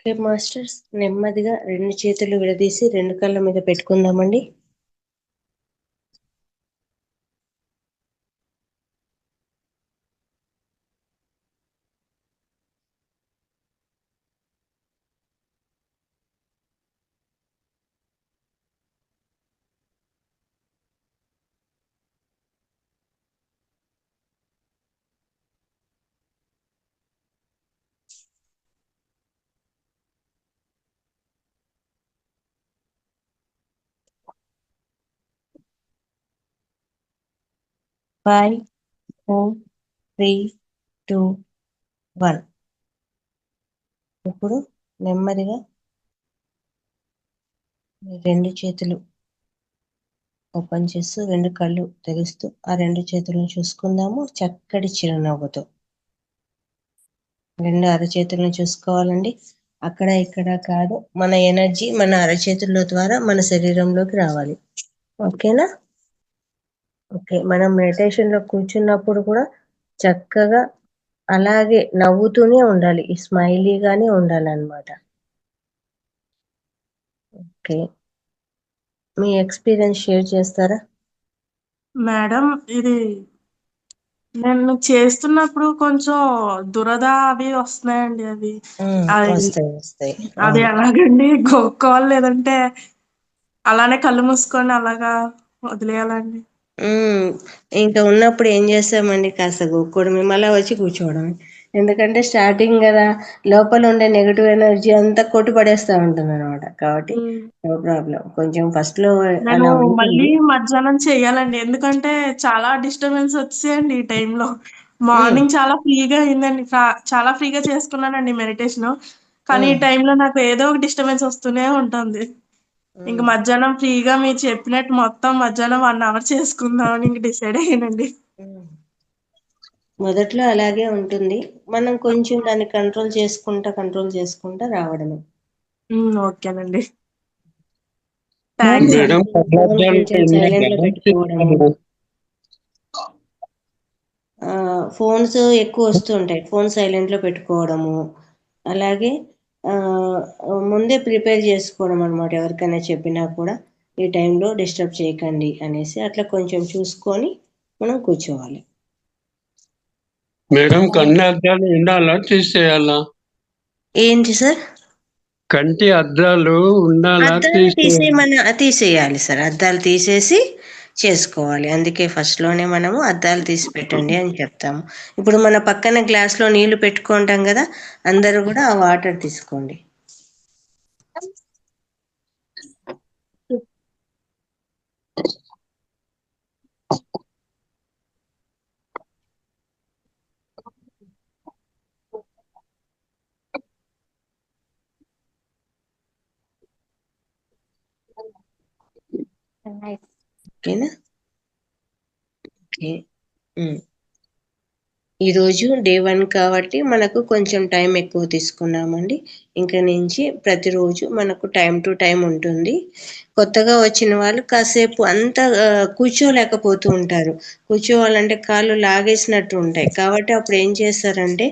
ఓకే మాస్టర్స్, నెమ్మదిగా 2 చేతులు విడదీసి 2 కళ్ళ మీద పెట్టుకుందామండి. Five, 4, 3, 2, 1. ఇప్పుడు నెమ్మదిగా 2 చేతులు ఓపెన్ చేస్తూ 2 కళ్ళు తెరుస్తూ ఆ 2 చేతులను చూసుకుందాము చక్కటి చిరునవ్వుతో. 2 అరచేతులను చూసుకోవాలండి. అక్కడ ఇక్కడ కాదు, మన ఎనర్జీ మన అరచేతుల ద్వారా మన శరీరంలోకి రావాలి. ఓకేనా? ఓకే, మనం మెడిటేషన్లో కూర్చున్నప్పుడు కూడా చక్కగా అలాగే నవ్వుతూనే ఉండాలి, ఈ స్మైలీగానే ఉండాలన్నమాట. ఓకే, మీ ఎక్స్పీరియన్స్ షేర్ చేస్తారా? మేడం, ఇది నేను చేస్తున్నప్పుడు కొంచెం దురద అవి వస్తున్నాయండి. అది వస్తాయి. అది ఎలాగండి? గోక్కోవాలి లేదంటే అలానే కళ్ళు మూసుకొని అలాగా వదిలేయాలండి? ఇంకా ఉన్నప్పుడు ఏం చేస్తామండి, కాస్త గోక్కోవడమే, మళ్ళీ వచ్చి కూర్చోవడమే. ఎందుకంటే స్టార్టింగ్ కదా, లోపల ఉండే నెగిటివ్ ఎనర్జీ అంతా కొట్టి పడేస్తూ ఉంటుంది అనమాట. కాబట్టి నో ప్రాబ్లం, కొంచెం ఫస్ట్ లో నేను అలా ఉంటుంది. మళ్ళీ మధ్యాహ్నం చెయ్యాలండి, ఎందుకంటే చాలా డిస్టర్బెన్స్ వచ్చాయండి ఈ టైంలో. మార్నింగ్ చాలా ఫ్రీగా అయిందండి, చాలా ఫ్రీగా చేసుకున్నానండి మెడిటేషన్. కానీ ఈ టైంలో నాకు ఏదో ఒక డిస్టర్బెన్స్ వస్తూనే ఉంటుంది. ఇంక మధ్యాహ్నం ఫ్రీగా మీరు చెప్పినట్టు మొత్తం మధ్యాహ్నం 1 అవర్ చేసుకుందామని ఇంక డిసైడ్ అయ్యానండి. మొదట్లో అలాగే ఉంటుంది, మనం కొంచెం దాన్ని కంట్రోల్ చేసుకుంటా రావడమే. ఓకేనండి, థ్యాంక్స్ మేడం అండి. ఫోన్ కొంచెం సైలెంట్ లో పెట్టుకోవడము. ఫోన్స్ ఎక్కువ వస్తుంటాయి, ఫోన్ సైలెంట్ లో పెట్టుకోవడము. అలాగే ముందే ప్రిపేర్ చేసుకోవడం అనమాట. ఎవరికైనా చెప్పినా కూడా ఈ టైంలో డిస్టర్బ్ చేయకండి అనేసి అట్లా కొంచెం చూసుకొని మనం కూర్చోవాలి. మేడం కన్ను అద్దాలు ఉండాలా తీసేయాలా? ఏంటి సార్? కంటి అద్దాలు ఉండాలా అద్దాలు తీసేయాలి సార్, అద్దాలు తీసేసి చేసుకోవాలి. అందుకే ఫస్ట్ లోనే మనము అద్దాలు తీసి పెట్టండి అని చెప్తాము. ఇప్పుడు మన పక్కన గ్లాస్ లో నీళ్లు పెట్టుకుంటాం కదా, అందరూ కూడా ఆ వాటర్ తీసుకోండి. ఓకేనా? ఓకే. ఈరోజు డే 1 కాబట్టి మనకు కొంచెం టైం ఎక్కువ తీసుకున్నామండి. ఇంకా నుంచి ప్రతిరోజు మనకు టైం టు టైం ఉంటుంది. కొత్తగా వచ్చిన వాళ్ళు కాసేపు అంతా కూర్చోలేకపోతూ ఉంటారు. కూర్చోవాలంటే కాళ్ళు లాగేసినట్టు ఉంటాయి. కాబట్టి అప్పుడు ఏం చేస్తారంటే,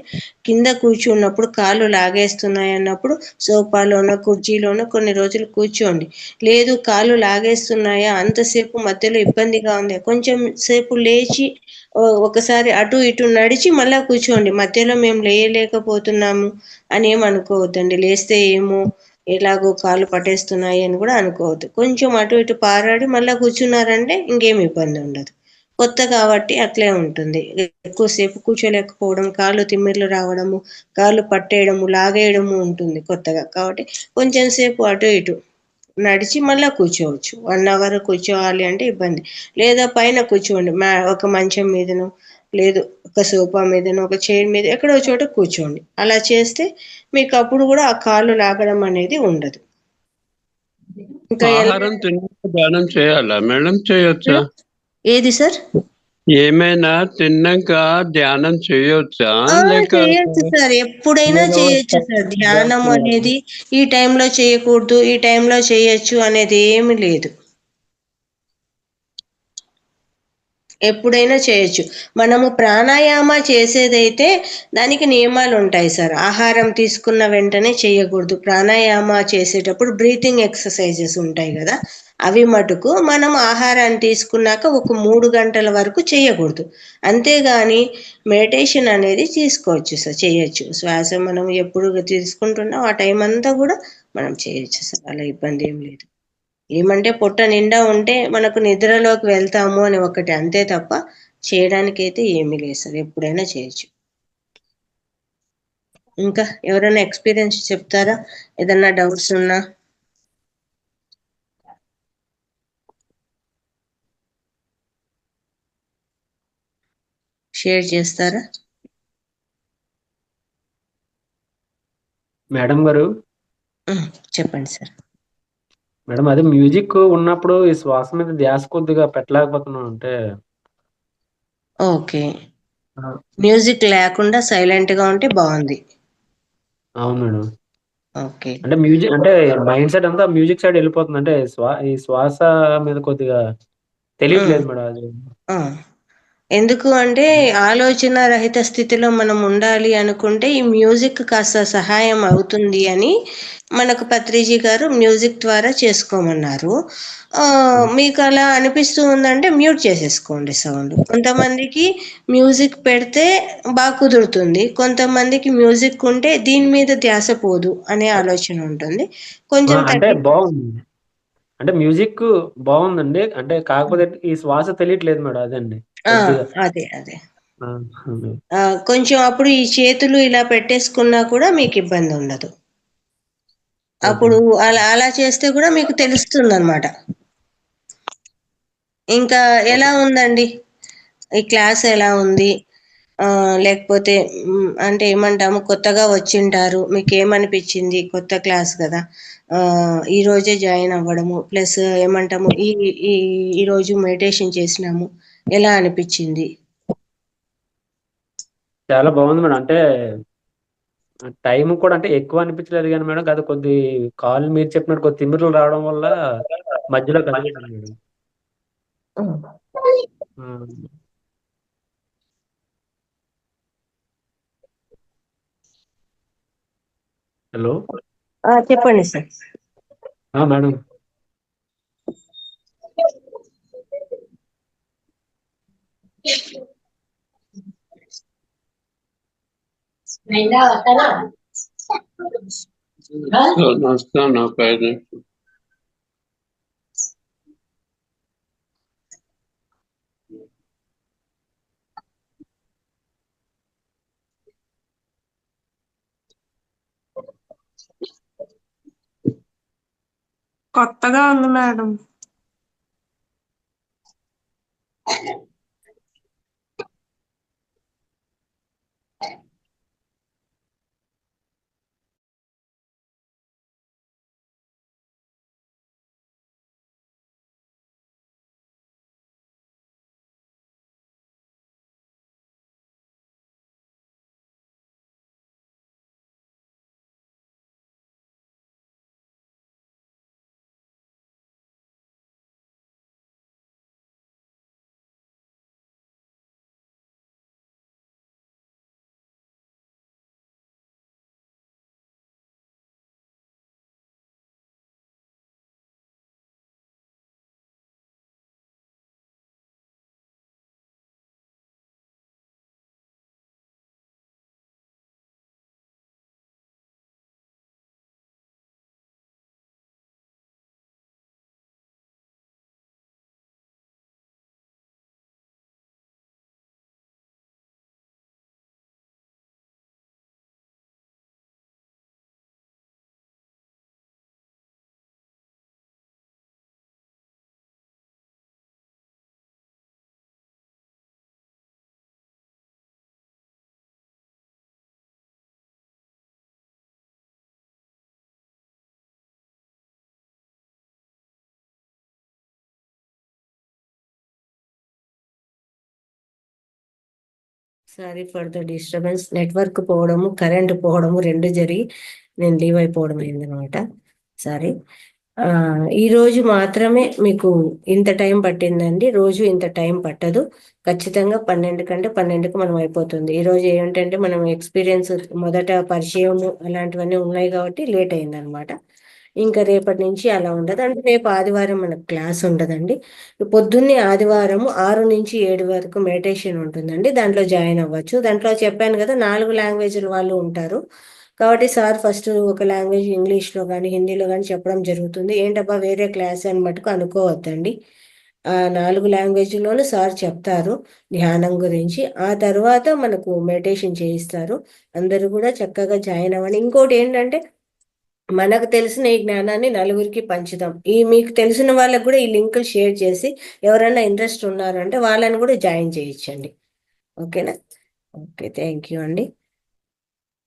కింద కూర్చున్నప్పుడు కాళ్ళు లాగేస్తున్నాయి అన్నప్పుడు సోఫాలోనో కుర్చీలోనో కొన్ని రోజులు కూర్చోండి. లేదు కాళ్ళు లాగేస్తున్నాయా, అంతసేపు మధ్యలో ఇబ్బందిగా ఉంది, కొంచెం సేపు లేచి ఒకసారి అటు ఇటు నడిచి మళ్ళా కూర్చోండి. మధ్యలో మేము లేయలేకపోతున్నాము అని ఏమనుకోవద్దండి. లేస్తే ఏమో ఎలాగో కాళ్ళు పట్టేస్తున్నాయి అని కూడా అనుకోవద్దు. కొంచెం అటు ఇటు పారాడి మళ్ళీ కూర్చున్నారంటే ఇంకేం ఇబ్బంది ఉండదు. కొత్త కాబట్టి అట్లే ఉంటుంది. ఎక్కువసేపు కూర్చోలేకపోవడం, కాళ్ళు తిమ్మిర్లు రావడము, కాళ్ళు పట్టేయడము, లాగేయడము ఉంటుంది కొత్తగా. కాబట్టి కొంచెం సేపు అటు ఇటు నడిచి మళ్ళీ కూర్చోవచ్చు. 1 అవర్ కూర్చోవాలి అంటే ఇబ్బంది లేదా పైన కూర్చోండి, ఒక మంచం మీదనో లేదు ఒక సోఫా మీదనో ఒక చైర్ మీద ఎక్కడో చోట కూర్చోండి. అలా చేస్తే మీకు అప్పుడు కూడా ఆ కాళ్ళు లాగడం అనేది ఉండదు. ఇంకా ఆహారం తిన్నాక ధ్యానం చేయాలా మేడం? చేయొచ్చా? ఏది సార్? ఏమైనా తిన్నాక ధ్యానం చేయొచ్చా? లేక చేయొచ్చు సార్, ఎప్పుడైనా చేయొచ్చు సార్. ధ్యానం అనేది ఈ టైంలో చేయకూడదు, ఈ టైంలో చేయొచ్చు అనేది ఏమి లేదు. ఎప్పుడైనా చేయొచ్చు. మనము ప్రాణాయామ చేసేదైతే దానికి నియమాలు ఉంటాయి సార్. ఆహారం తీసుకున్న వెంటనే చేయకూడదు. ప్రాణాయామ చేసేటప్పుడు బ్రీతింగ్ ఎక్సర్సైజెస్ ఉంటాయి కదా, అవి మటుకు మనం ఆహారాన్ని తీసుకున్నాక ఒక 3 గంటల వరకు చేయకూడదు. అంతేగాని మెడిటేషన్ అనేది తీసుకోవచ్చు సార్, చేయొచ్చు. శ్వాస మనం ఎప్పుడు తీసుకుంటున్నాం ఆ టైం అంతా కూడా మనం చేయొచ్చు సార్, అలా ఇబ్బంది ఏం లేదు. ఏమంటే పొట్ట నిండా ఉంటే మనకు నిద్రలోకి వెళ్తాము అని ఒకటి, అంతే తప్ప చేయడానికైతే ఏమీ లేదు సార్, ఎప్పుడైనా చేయొచ్చు. ఇంకా ఎవరైనా ఎక్స్పీరియన్స్ చెప్తారా? ఏదన్నా డౌట్స్ ఉన్నా షేర్ చేస్తారా? మేడం గారు, చెప్పండి సార్. మేడం అదే మ్యూజిక్ ఉన్నప్పుడు ఈ శ్వాస మీద ధ్యాస కొద్దిగా పెట్టలేకపోతున్నాం అంటే. ఓకే, ఆ, మ్యూజిక్ లేకుండా సైలెంట్ గా ఉంటే బాగుంది. అవును మేడం. ఓకే. అంటే మ్యూజిక్ అంటే మైండ్ సెట్ అంతా మ్యూజిక్ సైడ్ వెళ్ళిపోతుంది. అంటే ఈ శ్వాస మీద కొద్దిగా తెలియట్లేదు మేడం అది. ఆ. ఎందుకు అంటే ఆలోచన రహిత స్థితిలో మనం ఉండాలి అనుకుంటే ఈ మ్యూజిక్ కాస్త సహాయం అవుతుంది అని మనకు పత్రిజీ గారు మ్యూజిక్ ద్వారా చేసుకోమన్నారు. మీకు అలా అనిపిస్తూ ఉందంటే మ్యూట్ చేసేసుకోండి సౌండ్. కొంతమందికి మ్యూజిక్ పెడితే బాగా కుదురుతుంది, కొంతమందికి మ్యూజిక్ ఉంటే దీని మీద ధ్యాస పోదు అనే ఆలోచన ఉంటుంది. కొంచెం అంటే బాగుంది, అంటే మ్యూజిక్ బాగుందండి. అంటే కాకపోతే ఈ శ్వాస తెలియట్లేదు మేడం, అదండి కొద్దిగా. అదే అదే ఆ, కొంచెం అప్పుడు ఈ చేతులు ఇలా పెట్టేసుకున్నా కూడా మీకు ఇబ్బంది ఉండదు. అప్పుడు అలా అలా చేస్తే కూడా మీకు తెలుస్తుంది అనమాట. ఇంకా ఎలా ఉందండి ఈ క్లాస్, ఎలా ఉంది? లేకపోతే అంటే ఏమంటాము, కొత్తగా వచ్చింటారు, మీకు ఏమనిపించింది? కొత్త క్లాస్ కదా, ఈరోజే జాయిన్ అవ్వడము, ప్లస్ ఏమంటాము ఈ ఈరోజు మెడిటేషన్ చేసినాము, ఎలా అనిపించింది? చాలా బాగుంది మేడం. అంటే టైం కూడా అంటే ఎక్కువ అనిపించలేదు కానీ మేడం, అది కొద్ది కాల్ మీరు చెప్పినట్టు కొద్ది తిమ్మిర్లు రావడం వల్ల మధ్యలో కలిగేసింది మేడం. ఆ, హలో. చెప్పండి సార్. మేడం వస్తాను ఒక 5 నిమిషాలు. కొత్తగా ఉంది madam. Sorry for the disturbance. Network పోవడము, కరెంట్ పోవడము రెండు జరిగి నేను లీవ్ అయిపోవడం అయిందనమాట. సారీ. ఈ రోజు మాత్రమే మీకు ఇంత టైం పట్టిందండి. రోజు ఇంత టైం పట్టదు. ఖచ్చితంగా 12 కంటే 12కి మనం అయిపోతుంది. ఈ రోజు ఏంటంటే మనం ఎక్స్పీరియన్స్ మొదట పరిచయము అలాంటివన్నీ ఉన్నాయి కాబట్టి లేట్ అయిందనమాట. ఇంకా రేపటి నుంచి అలా ఉండదు. అంటే రేపు ఆదివారం మనకు క్లాస్ ఉండదండి. పొద్దున్నే ఆదివారం 6 నుంచి 7 వరకు మెడిటేషన్ ఉంటుందండి. దాంట్లో జాయిన్ అవ్వచ్చు. దాంట్లో చెప్పాను కదా 4 లాంగ్వేజ్ల వాళ్ళు ఉంటారు. కాబట్టి సార్ ఫస్ట్ ఒక లాంగ్వేజ్ ఇంగ్లీష్లో కానీ హిందీలో కానీ చెప్పడం జరుగుతుంది. ఏంటబ్బా వేరే క్లాస్ అని మటుకు అనుకోవద్దండి. ఆ 4 లాంగ్వేజ్లోనూ సార్ చెప్తారు ధ్యానం గురించి. ఆ తర్వాత మనకు మెడిటేషన్ చేయిస్తారు. అందరూ కూడా చక్కగా జాయిన్ అవ్వండి. ఇంకోటి ఏంటంటే మనకు తెలిసిన ఈ జ్ఞానాన్ని నలుగురికి పంచుదాం. మీకు తెలిసిన వాళ్ళకు కూడా ఈ లింకులు షేర్ చేసి ఎవరైనా ఇంట్రెస్ట్ ఉన్నారంటే వాళ్ళని కూడా జాయిన్ చేయించండి. ఓకేనా? ఓకే, థ్యాంక్ యూ అండి.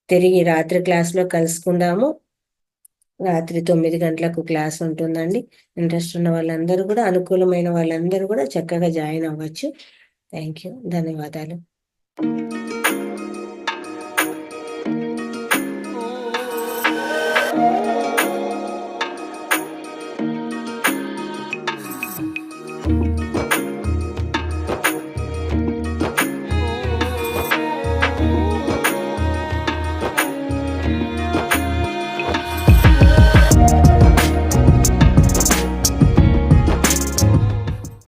తిరిగి రాత్రి క్లాస్లో కలుసుకుందాము. రాత్రి 9 గంటలకు క్లాస్ ఉంటుందండి. ఇంట్రెస్ట్ ఉన్న వాళ్ళందరూ కూడా, అనుకూలమైన వాళ్ళందరూ కూడా చక్కగా జాయిన్ అవ్వచ్చు. థ్యాంక్ యూ, ధన్యవాదాలు.